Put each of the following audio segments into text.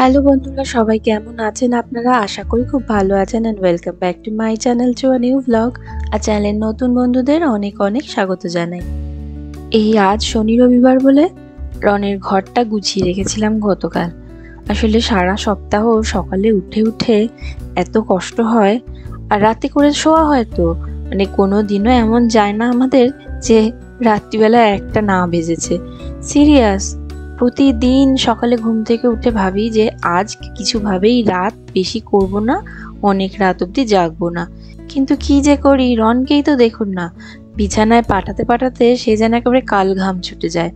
Hello বন্ধুরা, সবাই কেমন আছেন আপনারা? আশা করি খুব ভালো আছেন and welcome back to my channel to a new vlog. আর চ্যানেলের নতুন বন্ধুদের অনেক অনেক স্বাগত জানাই। এই আজ শনি রবিবার বলে রনের ঘরটা গুছিয়ে রেখেছিলাম গতকাল। আসলে সারা সপ্তাহ সকালে উঠে উঠে এত কষ্ট হয়, আর রাতে করে শোয়া হয় তো মানে কোনো দিনও এমন যায় না আমাদের যে রাত্রিবেলা একটা না বেজেছে। সিরিয়াস, প্রতিদিন সকালে ঘুম থেকে উঠে ভাবি যে আজ কিছুভাবেই রাত বেশি করব না, অনেক রাত অব্দি জাগবো না। কিন্তু কি যে করি, রনকেই তো দেখুন না, বিছানায় পাঠাতে পাঠাতে সে যেন একেবারে কাল ঘাম ছুটে যায়।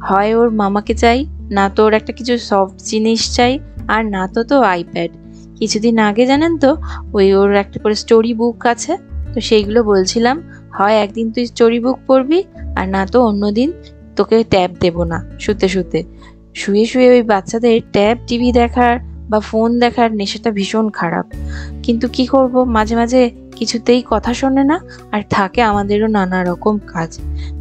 হয় ওর মামাকে চাই, না তো ওর একটা কিছু সফট জিনিস চাই, আর না তো তো আইপ্যাড। কিছুদিন আগে জানেন তো, ওর একটা করে স্টোরি বুক আছে, তো সেইগুলো বলছিলাম হয় একদিন তুই স্টোরি বুক পড়বি, আর না তো অন্যদিন তোকে ট্যাব দেবো না। শুতে শুতে শুয়ে শুয়ে ওই বাচ্চাদের ট্যাব টিভি দেখার বা ফোন দেখার নেশাটা ভীষণ খারাপ। কিন্তু কি করব, মাঝে মাঝে কিছুতেই কথা শোনে না, আর থাকে আমাদেরও নানা রকম কাজ।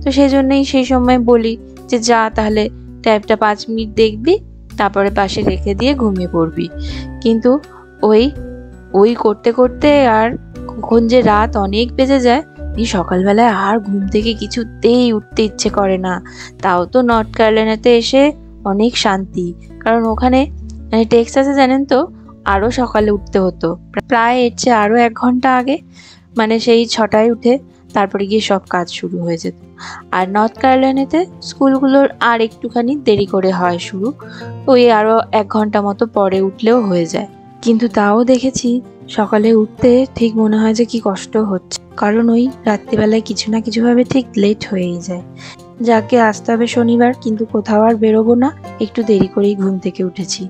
তো সেই জন্যই সেই সময় বলি যে যা তাহলে ট্যাবটা 5 মিনিট দেখবি, তারপরে পাশে রেখে দিয়ে ঘুমিয়ে পড়বি। কিন্তু ওই ওই করতে করতে আর কখন যে রাত অনেক বেজে যায়, এই সকালবেলায় আর ঘুম থেকে কিছুতেই উঠতে ইচ্ছে করে না। তাও তো নর্থ ক্যারোলাইনাতে এসে অনেক শান্তি, কারণ ওখানে মানে টেক্সাসে জানেন তো আরো সকালে উঠতে হতো, প্রায় এর চেয়ে আরো 1 ঘন্টা আগে। মানে সেই 6টায় উঠে তারপরে গিয়ে সব কাজ শুরু হয়ে যেত। আর নর্থ ক্যারোলাইনাতে স্কুলগুলোর আর একটুখানি দেরি করে হয় শুরু, ওই আরো 1 ঘন্টা মতো পরে উঠলেও হয়ে যায়। কিন্তু তাও দেখেছি সকালে উঠতে ঠিক মনে হয় যে কি কষ্ট হচ্ছে, কারণ ওই রাত্রিবেলায় কিছু না কিছু ভাবে ঠিক লেট হয়েই যায়। যাকে আসতে হবে শনিবার, কিন্তু কোথাও আর বেরোবো না, একটু দেরি করেই ঘুম থেকে উঠেছি।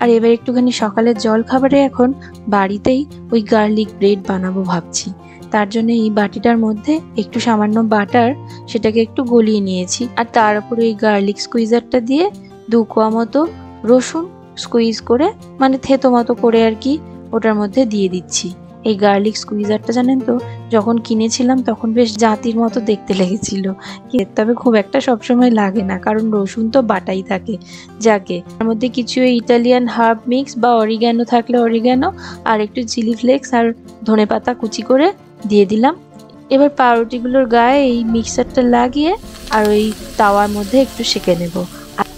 আর এবার একটুখানি সকালের জল খাবারে এখন বাড়িতেই ওই গার্লিক ব্রেড বানাবো ভাবছি। তার জন্য এই বাটিটার মধ্যে একটু সামান্য বাটার, সেটাকে একটু গলিয়ে নিয়েছি, আর তার উপরে এই গার্লিক স্কুইজারটা দিয়ে 2 কোয়া মতো রসুন স্কুইজ করে, মানে থেতো মতো করে আর কি, ওটার মধ্যে দিয়ে দিচ্ছি। এই গার্লিক স্কুইজারটা জানেন তো, যখন কিনেছিলাম তখন বেশ জাতির মতো দেখতে লেগেছিল, তবে খুব একটা সবসময় লাগে না, কারণ রসুন তো বাটাই থাকে। যাকে তার মধ্যে কিছু ইটালিয়ান হার্ব মিক্স বা অরিগ্যানো থাকলে অরিগ্যানো, আর একটু চিলি ফ্লেক্স আর ধনেপাতা কুচি করে দিয়ে দিলাম। এবার পাউরুটিগুলোর গায়ে এই মিক্সারটা লাগিয়ে আর ওই তাওয়ার মধ্যে একটু সেঁকে নেব।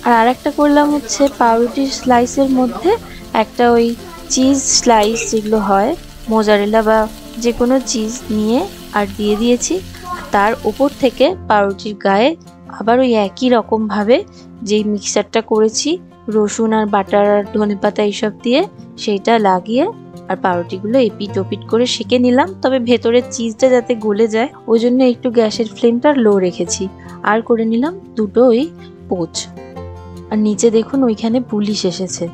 আর আরেকটা করলাম হচ্ছে পাউরুটির স্লাইসের মধ্যে একটা ওই চিজ স্লাইস যেগুলো হয়, মোজারেলা বা যে কোনো চিজ নিয়ে আর দিয়ে দিয়েছি। তার উপর থেকে পাউরুটির গায়ে আবার ওই একই রকমভাবে যেই মিক্সারটা করেছি রসুন আর বাটার আর ধনেপাতা এইসব দিয়ে, সেইটা লাগিয়ে আর পাউরুটিগুলো এপিট ওপিট করে সেঁকে নিলাম। তবে ভেতরের চিজটা যাতে গলে যায় ওই জন্য একটু গ্যাসের ফ্লেমটা লো রেখেছি। আর করে নিলাম দুটো ওই পোচ। আর নিচে দেখুন ওইখানে পুলিশ এসেছে,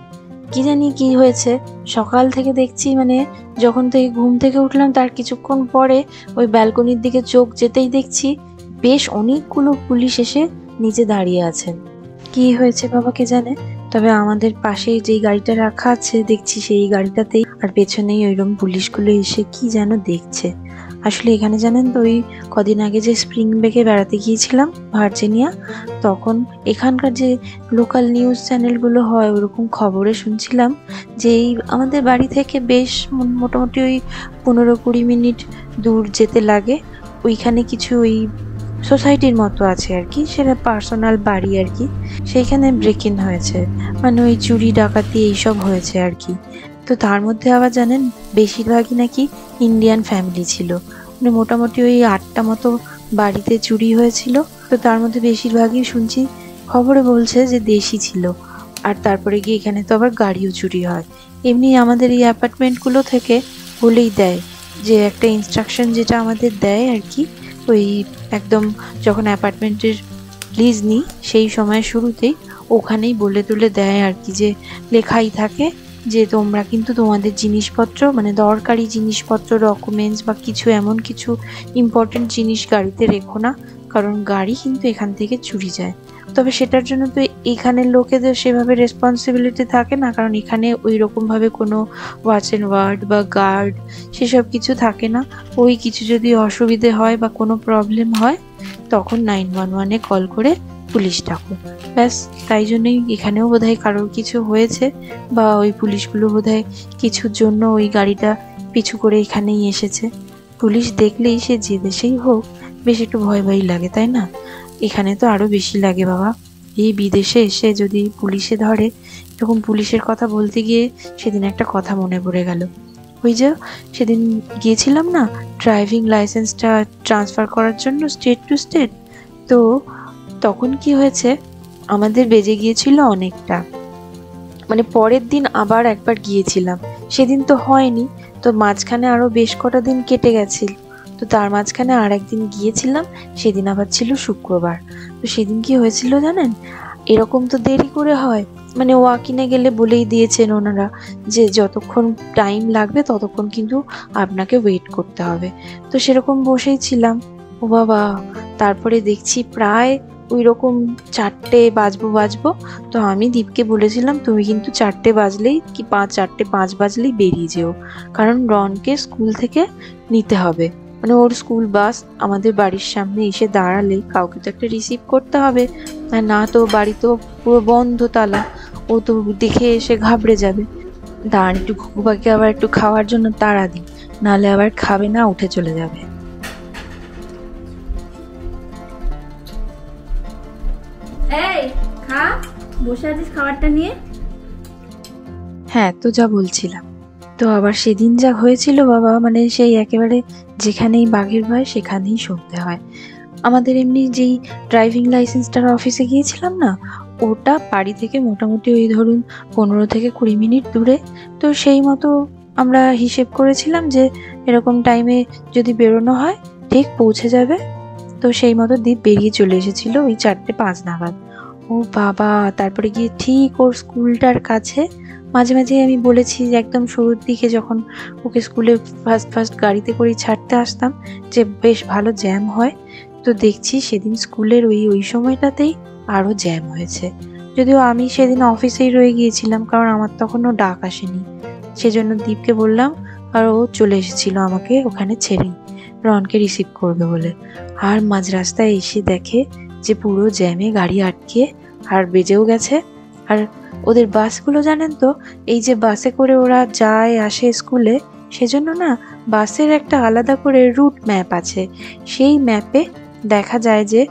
কি জানি কি হয়েছে। সকাল থেকে দেখছি মানে যখন থেকে ঘুম থেকে উঠলাম তার কিছুক্ষণ পরে ওই ব্যালকনির দিকে চোখ যেতেই দেখছি বেশ অনেকগুলো পুলিশ এসে নিচে দাঁড়িয়ে আছেন। কি হয়েছে বাবা কে জানে, তবে আমাদের পাশে যেই গাড়িটা রাখা আছে দেখছি সেই গাড়িটাতেই, আর পেছনেই ওইরকম পুলিশগুলো এসে কি যেন দেখছে। আসলে এখানে জানেন তো, ওই কদিন আগে যে স্প্রিং ব্রেকে বেড়াতে গিয়েছিলাম ভার্জিনিয়া, তখন এখানকার যে লোকাল নিউজ চ্যানেলগুলো হয় ওরকম খবরে শুনছিলাম যে এই আমাদের বাড়ি থেকে বেশ মোটামুটি ওই 15-20 মিনিট দূর যেতে লাগে, ওইখানে কিছু ওই সোসাইটির মতো আছে আর কি, সেটা পার্সোনাল বাড়ি আর কি, সেইখানে ব্রেক ইন হয়েছে, মানে ওই চুরি ডাকাতি এইসব হয়েছে আর কি। তো তার মধ্যে আবার জানেন বেশিরভাগই নাকি ইন্ডিয়ান ফ্যামিলি ছিল, মানে মোটামুটি ওই 8টা মতো বাড়িতে চুরি হয়েছিল। তো তার মধ্যে বেশিরভাগই শুনছি খবরে বলছে যে দেশি ছিল। আর তারপরে গিয়ে এখানে তো আবার গাড়িও চুরি হয়। এমনি আমাদের এই অ্যাপার্টমেন্টগুলো থেকে বলেই দেয় যে একটা ইনস্ট্রাকশন যেটা আমাদের দেয় আর কি, ওই একদম যখন অ্যাপার্টমেন্টের লিজ নিই সেই সময় শুরুতেই ওখানেই বলে তুলে দেয় আর কি, যে লেখাই থাকে যে তোমরা কিন্তু তোমাদের জিনিসপত্র মানে দরকারি জিনিসপত্র ডকুমেন্টস বা কিছু এমন কিছু ইম্পর্টেন্ট জিনিস গাড়িতে রেখো না, কারণ গাড়ি কিন্তু এখান থেকে চুরি যায়। তবে সেটার জন্য তো এখানের লোকেদের সেভাবে রেসপন্সিবিলিটি থাকে না, কারণ এখানে ওই রকমভাবে কোনো ওয়াচ অ্যান্ড ওয়ার্ড বা গার্ড সেসব কিছু থাকে না। ওই কিছু যদি অসুবিধে হয় বা কোনো প্রবলেম হয় তখন 911-এ কল করে পুলিশ ডাকো। ব্যাস, তাই জন্যই এখানেও বোধহয় কারোর কিছু হয়েছে, বা ওই পুলিশগুলো বোধহয় কিছুর জন্য ওই গাড়িটা পিছু করে এখানেই এসেছে। পুলিশ দেখলেই সে যে দেশেই হোক বেশ একটু ভয় ভয় লাগে, তাই না? এখানে তো আরো বেশি লাগে বাবা। এই বিদেশে এসে যদি পুলিশে ধরে, এরকম পুলিশের কথা বলতে গিয়ে সেদিন একটা কথা মনে পড়ে গেল। ওই যে সেদিন গিয়েছিলাম না ড্রাইভিং লাইসেন্সটা ট্রান্সফার করার জন্য স্টেট টু স্টেট, তো তখন কি হয়েছে, আমাদের বেজে গিয়েছিল অনেকটা, মানে পরের দিন আবার একবার গিয়েছিলাম, সেদিন তো হয়নি, তো মাঝখানে আরো বেশ কটা দিন কেটে গেছিল, তো তার মাঝখানে আর একদিন গিয়েছিলাম, সেদিন আবার ছিল শুক্রবার। তো সেদিন কি হয়েছিল জানেন, এরকম তো দেরি করে হয়, মানে ওয়াকিনে গেলে বলেই দিয়েছেন ওনারা যে যতক্ষণ টাইম লাগবে ততক্ষণ কিন্তু আপনাকে ওয়েট করতে হবে। তো সেরকম বসেই ছিলাম, ও বাবা, তারপরে দেখছি প্রায় ওই রকম 4টে বাজবো। তো আমি দীপকে বলেছিলাম তুমি কিন্তু 4টে বাজলেই কি 4টে 5 বাজলেই বেরিয়ে যেও, কারণ রনকে স্কুল থেকে নিতে হবে, মানে ওর স্কুল বাস আমাদের বাড়ির সামনে এসে দাঁড়ালে কাউকে তো একটা রিসিভ করতে হবে, আর না তো বাড়ি তো পুরো বন্ধ তালা, ও তো দেখে এসে ঘাবড়ে যাবে। দাঁড়ান, একটু ঘুঘুপাকে আবার একটু খাওয়ার জন্য তাড়া দিই, নাহলে আবার খাবে না, উঠে চলে যাবে। এই খা, বসে আছিস খাবারটা নিয়ে? হ্যাঁ, তো যা বলছিলাম, তো আবার সেদিন যা হয়েছিল বাবা, মানে সেই একেবারে যেখানেই বাঘের ভয় সেখানেই শুনতে হয়। আমাদের এমনি যেই ড্রাইভিং লাইসেন্সটার অফিসে গিয়েছিলাম না, ওটা বাড়ি থেকে মোটামুটি ওই ধরুন 15 থেকে 20 মিনিট দূরে। তো সেই মতো আমরা হিসেব করেছিলাম যে এরকম টাইমে যদি বেরোনো হয় ঠিক পৌঁছে যাবে। তো সেই মতো দীপ বেরিয়ে চলে এসেছিল ওই 4টে 5 নাগাদ। ও বাবা, তারপরে গিয়ে ঠিক ওর স্কুলটার কাছে, মাঝে মাঝে আমি বলেছি যে একদম শুরুর দিকে যখন ওকে স্কুলে ফার্স্ট গাড়িতে করে ছাড়তে আসতাম যে বেশ ভালো জ্যাম হয়, তো দেখছি সেদিন স্কুলের ওই সময়টাতেই আরো জ্যাম হয়েছে। যদিও আমি সেদিন অফিসেই রয়ে গিয়েছিলাম, কারণ আমার তখনও ডাক আসেনি, সেজন্য দীপকে বললাম, আর ও চলে এসেছিল আমাকে ওখানে ছেড়ে রনকে রিসিভ করবে বলে। আর মাঝ রাস্তায় এসে দেখে যে পুরো জ্যামে গাড়ি আটকে আর বেজেও গেছে। আর ওদের বাসগুলো জানেন তো, এই যে বাসে করে ওরা যায় আসে স্কুলে, সেজন্য না বাসের একটা আলাদা করে রুট ম্যাপ আছে, সেই ম্যাপে দেখা যায় যে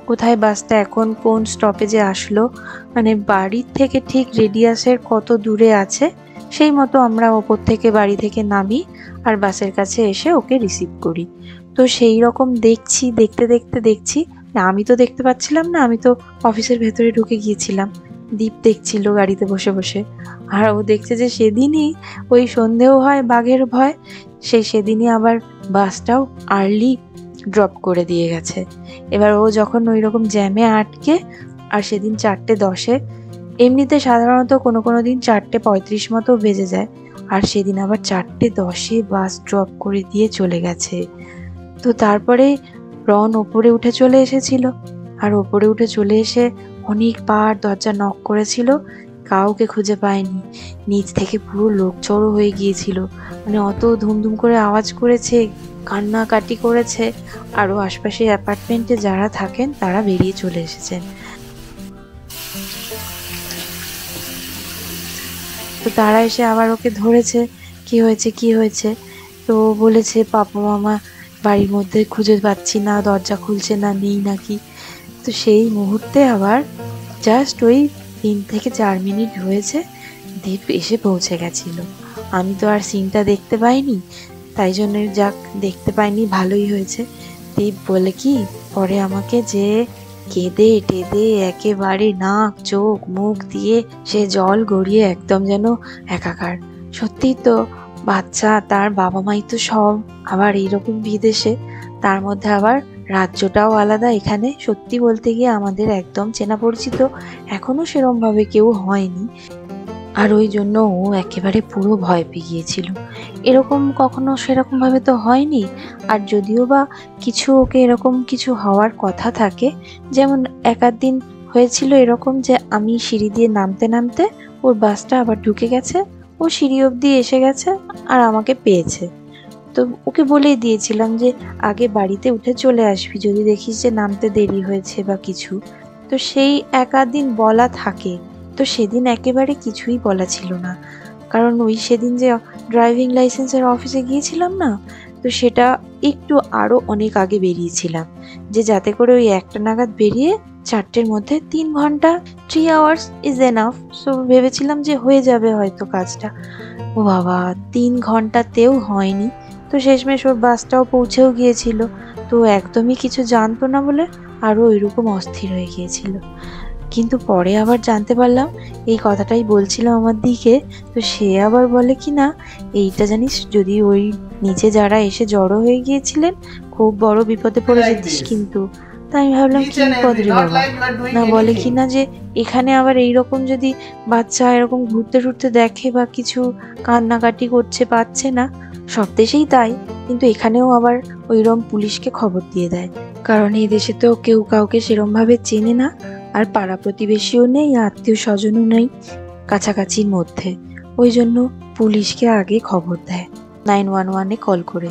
কোথায় বাসটা এখন কোন স্টপেজে আসলো, মানে বাড়ির থেকে ঠিক রেডিয়াসের কত দূরে আছে, সেই মতো আমরা ওপর থেকে বাড়ি থেকে নামি আর বাসের কাছে এসে ওকে রিসিভ করি। তো সেই রকম দেখছি, না আমি তো দেখতে পাচ্ছিলাম না, আমি তো অফিসের ভেতরে ঢুকে গিয়েছিলাম, দীপ দেখছিল গাড়িতে বসে বসে, আর ও দেখছে যে সেদিনই ওই সন্ধেও হয় বাঘের ভয়, সেদিনই আবার বাসটাও আর্লি ড্রপ করে দিয়ে গেছে। এবার ও যখন ওই রকম জ্যামে আটকে, আর সেদিন 4টে 10-এ, এমনিতে সাধারণত কোনো দিন 4টে 35 মতো বেজে যায়, আর সেদিন আবার 4টে 10-এ বাস ড্রপ করে দিয়ে চলে গেছে। তো তারপরে রন ওপরে উঠে চলে এসেছিল, আর ওপরে উঠে চলে এসে অনেকবার দরজা নক করেছিল, কাউকে খুঁজে পায়নি, নিচ থেকে পুরো লোক জড়ো হয়ে গিয়েছিল, মানে অত ধুমধুম করে আওয়াজ করেছে, কান্নাকাটি করেছে, আরও আশপাশে অ্যাপার্টমেন্টে যারা থাকেন তারা বেরিয়ে চলে এসেছেন। তো তারা এসে আবার ওকে ধরেছে, কি হয়েছে, তো বলেছে পাপা মামা বাড়ির মধ্যে খুঁজে পাচ্ছি না, দরজা খুলছে না, নেই নাকি। তো সেই মুহূর্তে আবার জাস্ট ওই 3 থেকে 4 মিনিট হয়েছে, দীপ এসে পৌঁছে গেছিল। আমি তো আর সিনটা দেখতে পাইনি, তাই জন্য যাক দেখতে পাইনি, ভালোই হয়েছে। দীপ বলে কি পরে আমাকে যে কেঁদে টেদে একেবারে নাক চোখ মুখ দিয়ে সে জল গড়িয়ে একদম যেন একাকার। সত্যি তো, বাচ্চা তার বাবা মাই তো সব, আবার এইরকম বিদেশে, তার মধ্যে আবার রাজ্যটাও আলাদা। এখানে সত্যি বলতে গিয়ে আমাদের একদম চেনা পরিচিত এখনো সেরম ভাবে কেউ হয়নি, আর ওই জন্য ও একেবারে পুরো ভয় পেয়ে গিয়েছিল। এরকম কখনো সেরকম ভাবে তো হয়নি। আর যদিও বা কিছু ওকে এরকম কিছু হওয়ার কথা থাকে, যেমন এক দিন হয়েছিল এরকম যে আমি সিঁড়ি দিয়ে নামতে নামতে ওর বাসটা আবার ঢুকে গেছে, ও সিঁড়ি অবধি এসে গেছে আর আমাকে পেয়েছে। তো ওকে বলেই দিয়েছিলাম যে আগে বাড়িতে উঠে চলে আসবি যদি দেখিস যে নামতে দেরি হয়েছে বা কিছু। তো সেই এক আধ দিন বলা থাকে, তো সেদিন একেবারে কিছুই বলা ছিল না। কারণ ওই সেদিন যে ড্রাইভিং লাইসেন্সের অফিসে গিয়েছিলাম না, তো সেটা একটু আরো অনেক আগে বেরিয়েছিলাম, যে যাতে করে ওই 1টা নাগাদ বেরিয়ে 4টের মধ্যে 3 ঘন্টা 3 আওয়ার্স ইজ এনাফ। সো ভেবেছিলাম যে হয়ে যাবে হয়তো কাজটা। ও বাবা, 3 ঘন্টাতেও হয়নি। তো শেষমেশ ওর বাসটাও পৌঁছেও গিয়েছিল, তো একদমই কিছু জানতো না বলে আরো ওইরকম অস্থির হয়ে গিয়েছিল। কিন্তু পরে আবার জানতে পারলাম, এই কথাটাই বলছিল আমার দিকে, তো সে আবার বলে কি না, এইটা জানিস, যদি ওই নিচে যারা এসে জড়ো হয়ে গিয়েছিলেন খুব বড় বিপদে পড়ে যেতিস কিন্তু। তাই আমি ভাবলাম কি বিপদ রে বাবা। না বলে কি না যে এখানে আবার এইরকম যদি বাচ্চা এরকম ঘুরতে টুরতে দেখে বা কিছু কান্নাকাটি করছে, পাচ্ছে না, সব দেশেই তাই, কিন্তু এখানেও আবার ওইরকম পুলিশকে খবর দিয়ে দেয়। কারণ এই দেশে তো কেউ কাউকে সেরম ভাবে চেনে না, আর পাড়া প্রতিবেশীও নেই, আত্মীয় স্বজনও নেই কাছাকাছির মধ্যে। ওই জন্য পুলিশকে আগে খবর দেয় 911-এ কল করে।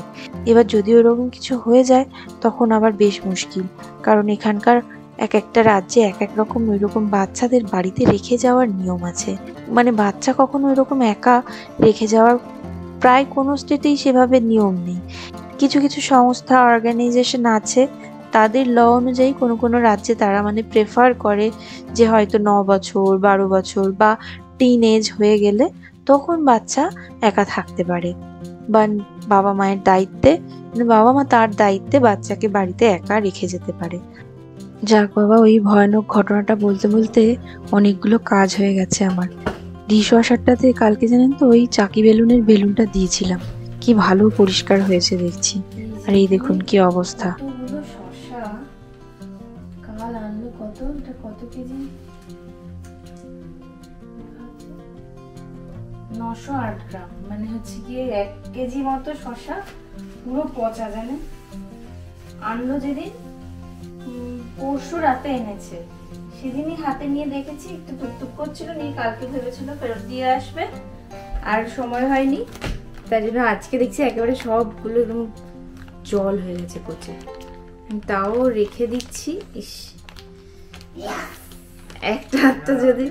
এবার যদি ওরকম কিছু হয়ে যায় তখন আবার বেশ মুশকিল, কারণ এখানকার এক একটা রাজ্যে এক এক রকম ওইরকম বাচ্চাদের বাড়িতে রেখে যাওয়ার নিয়ম আছে। মানে বাচ্চা কখনো ওইরকম একা রেখে যাওয়ার প্রায় কোনো স্টেটেই সেভাবে নিয়ম নেই। কিছু কিছু সংস্থা, অর্গানাইজেশন আছে, তাদের ল অনুযায়ী কোনো কোনো রাজ্যে তারা মানে প্রেফার করে যে হয়তো 9 বছর 12 বছর বা টিন এজ হয়ে গেলে তখন বাচ্চা একা থাকতে পারে, বা বাবা মায়ের দায়িত্বে, মানে বাবা মা তার দায়িত্বে বাচ্চাকে বাড়িতে একা রেখে যেতে পারে। যাক বাবা, ওই ভয়ানক ঘটনাটা বলতে বলতে অনেকগুলো কাজ হয়ে গেছে আমার। ডিশওয়াশারটাতে কালকে জানেন তো ওই চাকি বেলুনের বেলুনটা দিয়েছিলাম, কি ভালো পরিষ্কার হয়েছে দেখছি। আর এই দেখুন কি অবস্থা। কাল আনলো কত, এটা কত কেজি? 908 গ্রাম, মানে হচ্ছে গিয়ে 1 কেজি মতো শসা, পুরো পচা। জানেন আনলো যেদিন, পরশু রাতে এনেছে, সেদিনই হাতে নিয়ে দেখেছি একটু টুকটুক করছিল, নিয়ে কালকে ভেবেছিল ফেরত দিয়ে আসবে, আর সময় হয়নি, তাই জন্য আজকে দেখছি একেবারে সবগুলো একদম জল হয়ে গেছে পচে। তাও রেখে দিচ্ছি। ইস, একটা তো যদি,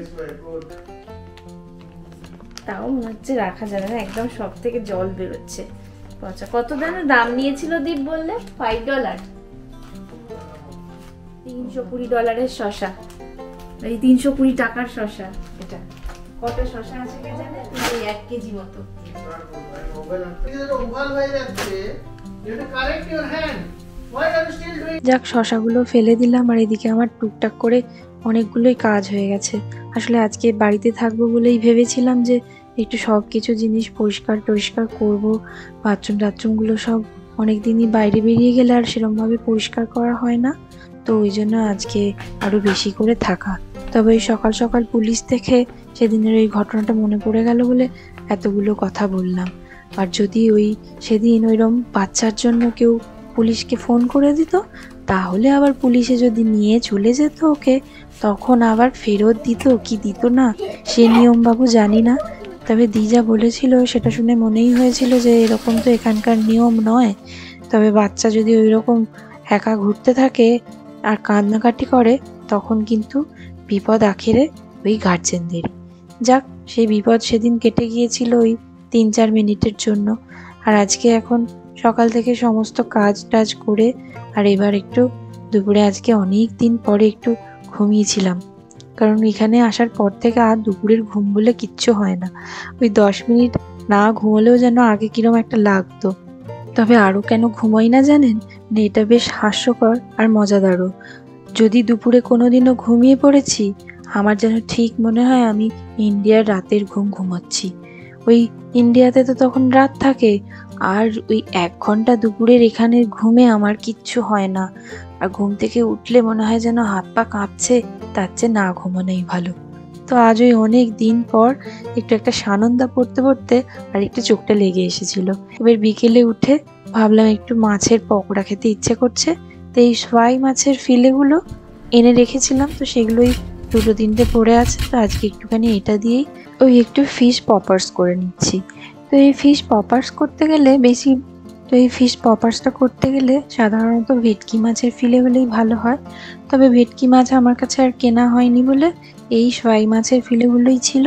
তাও মনে হচ্ছে রাখা যাবে না, একদম সব থেকে জল বেরোচ্ছে পচা। কত দাম নিয়েছিল দীপ বললে? $5, $320 শসা, এই 320 টাকার শসা। এটা কত শসা আছে কে জানে? 1 কেজি মতো। যাক, শসাগুলো ফেলে দিলাম, আর এদিকে আমার টুকটাক করে অনেকগুলোই কাজ হয়ে গেছে। আসলে আজকে বাড়িতে থাকবো বলেই ভেবেছিলাম যে একটু সব কিছু জিনিস পরিষ্কার টরিষ্কার করবো। বাথরুম টাথরুমগুলো সব অনেক দিনই বাইরে বেরিয়ে গেলে আর সেরকমভাবে পরিষ্কার করা হয় না, তো ওই জন্য আজকে আরো বেশি করে থাকা। তবে ওই সকাল সকাল পুলিশ দেখে সেদিনের ওই ঘটনাটা মনে পড়ে গেল বলে এতগুলো কথা বললাম। আর যদি ওই সেদিন ওইরকম বাচ্চার জন্য কেউ পুলিশকে ফোন করে দিত, তাহলে আবার পুলিশে যদি নিয়ে চলে যেত ওকে, তখন আবার ফেরত দিত কি দিত না সে নিয়ম বাবু জানি না। তবে দিজা বলেছিল সেটা শুনে মনেই হয়েছিল যে এরকম তো এখানকার নিয়ম নয়। তবে বাচ্চা যদি ওই রকম একা ঘুরতে থাকে আর কান্নাকাটি করে, তখন কিন্তু বিপদ আখেরে ওই গার্জেনদেরই। যাক, সেই বিপদ সেদিন কেটে গিয়েছিল ওই 3-4 মিনিটের জন্য। আর আজকে এখন সকাল থেকে সমস্ত কাজ টাজ করে, আর এবার একটু দুপুরে, আজকে অনেক দিন পরে একটু ঘুমিয়েছিলাম, কারণ এখানে আসার পর থেকে আর দুপুরের ঘুম বলে কিচ্ছু হয় না। ওই 10 মিনিট না ঘুমোলেও যেন আগে কিরম একটা লাগতো। তবে আরও কেন ঘুমোই না জানেন? মানে এটা বেশ হাস্যকর আর মজাদারও। যদি দুপুরে কোনোদিনও ঘুমিয়ে পড়েছি, আমার যেন ঠিক মনে হয় আমি ইন্ডিয়ার রাতের ঘুম ঘুমাচ্ছি। ওই ইন্ডিয়াতে তো তখন রাত থাকে, আর ওই 1 ঘন্টা দুপুরের এখানের ঘুমে আমার কিচ্ছু হয় না। আর ঘুম থেকে উঠলে মনে হয় যেন হাত পা কাঁপছে, তার চেয়ে না ঘুমানোই ভালো। তো আজ ওই অনেক দিন পর একটু একটা সানন্দা পড়তে পড়তে আর একটু চোখটা লেগে এসেছিল। এবার বিকেলে উঠে ভাবলাম একটু মাছের পকোড়া খেতে ইচ্ছে করছে, তো এই ফ্রাই মাছের ফিলেগুলো এনে রেখেছিলাম, তো সেগুলোই 2-3টে পড়ে আছে, তো আজকে একটুখানি এটা দিয়েই ওই একটু ফিশ পপার্স করে নিচ্ছি। তো এই ফিশ পপার্স করতে গেলে বেশি তো এই ফিশ পপার্সটা করতে গেলে সাধারণত ভেটকি মাছের ফিলে হলেই ভালো হয়, তবে ভেটকি মাছ আমার কাছে আর কেনা হয়নি বলে এই সোয়াই মাছের ফিলেগুলোই ছিল।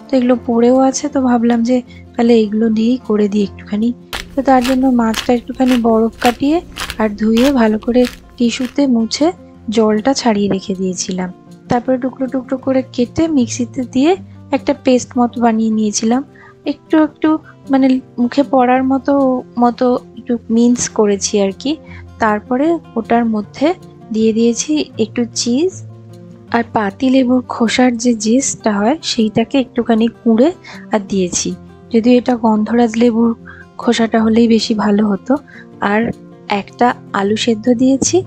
তো এগুলো পড়েও আছে, তো ভাবলাম যে তাহলে এগুলো দিয়েই করে দিই একটুখানি। তো তার জন্য মাছটা একটুখানি বরফ কাটিয়ে আর ধুয়ে ভালো করে টিস্যুতে মুছে জলটা ছাড়িয়ে রেখে দিয়েছিলাম। তারপরে টুকরো টুকরো করে কেটে মিক্সিতে দিয়ে একটা পেস্ট মতো বানিয়ে নিয়েছিলাম। একটু একটু মানে মুখে পড়ার মতো মতো একটু মিন্স করেছি আর কি। তারপরে ওটার মধ্যে দিয়ে দিয়েছি একটু চিজ আর পাতি লেবুর খোসার যে জিসটা হয় সেইটাকে একটুখানি কুঁড়ে আর দিয়েছি। যদিও এটা গন্ধরাজ লেবুর খোসাটা হলেই বেশি ভালো হতো। আর একটা আলু সেদ্ধ দিয়েছি,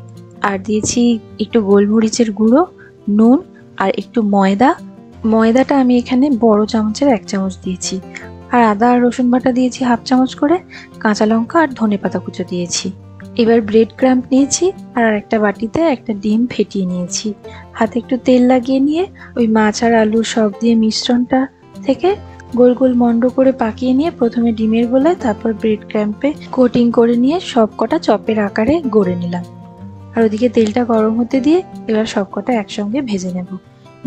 আর দিয়েছি একটু গোলমরিচের গুঁড়ো, নুন আর একটু ময়দা। ময়দাটা আমি এখানে বড় চামচের 1 চামচ দিয়েছি। আর আদা আর রসুন বাটা দিয়েছি 1/2 চামচ করে, কাঁচা লঙ্কা আর ধনেপাতা কুচো দিয়েছি। এবার ব্রেড ক্রাম্প নিয়েছি আর একটা বাটিতে একটা ডিম ফেটিয়ে নিয়েছি। হাতে একটু তেল লাগিয়ে নিয়ে ওই মাছ আর আলু সব দিয়ে মিশ্রণটা থেকে গোল গোল মন্ড করে পাকিয়ে নিয়ে প্রথমে ডিমের গোলায়, তারপর ব্রেড ক্রাম্পে কোটিং করে নিয়ে সব কটা চপের আকারে গড়ে নিলাম। আর ওদিকে তেলটা গরম হতে দিয়ে এবার সব কটা একসঙ্গে ভেজে নেব।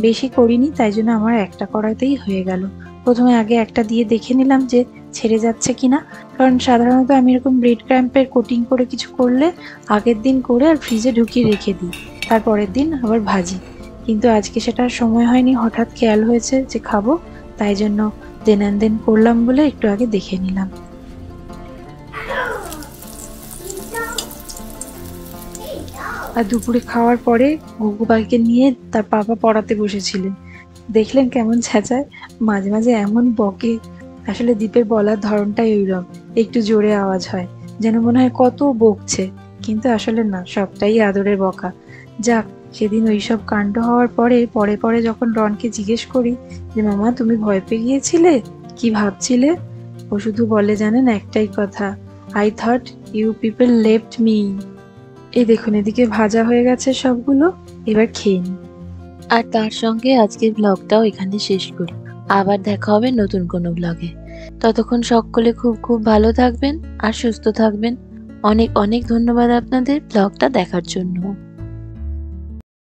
বেশি করিনি, তাই জন্য আমার একটা কড়াইতেই হয়ে গেল। প্রথমে আগে একটা দিয়ে দেখে নিলাম যে ছেড়ে যাচ্ছে কিনা, কারণ সাধারণত আমি এরকম ব্রেড ক্রাম্পের কোটিং করে কিছু করলে আগের দিন করে আর ফ্রিজে ঢুকিয়ে রেখে দিই, তারপরের দিন আবার ভাজি। কিন্তু আজকে সেটার সময় হয়নি, হঠাৎ খেয়াল হয়েছে যে খাবো, তাই জন্য দেন অ্যান্ড দেন করলাম বলে একটু আগে দেখে নিলাম। আর দুপুরে খাওয়ার পরে গুগুবাইকে নিয়ে তার বাবা পড়াতে বসেছিলেন। দেখলেন কেমন চেঁচায়, মাঝে মাঝে এমন বকে। আসলে দীপের বলার ধরনটাই ওইরকম, একটু জোরে আওয়াজ হয়, যেন মনে হয় কত বকছে, কিন্তু আসলে না, সবটাই আদরের বকা। যাক, সেদিন ওইসব কাণ্ড হওয়ার পরে পরে পরে যখন রনকে জিজ্ঞেস করি যে মামা তুমি ভয় পেয়ে গিয়েছিলে, কি ভাবছিলে, ও শুধু বলে জানেন একটাই কথা, I thought you people left me. এই দেখুন এদিকে ভাজা হয়ে গেছে সবগুলো, এবার খেয়ে নিই। আর তার সঙ্গে আজকের ব্লগটাও এখানে শেষ করি। আবার দেখা হবে নতুন কোনো ব্লগে। ততক্ষণ সকলে খুব খুব ভালো থাকবেন আর সুস্থ থাকবেন। অনেক অনেক ধন্যবাদ আপনাদের ব্লগটা দেখার জন্য।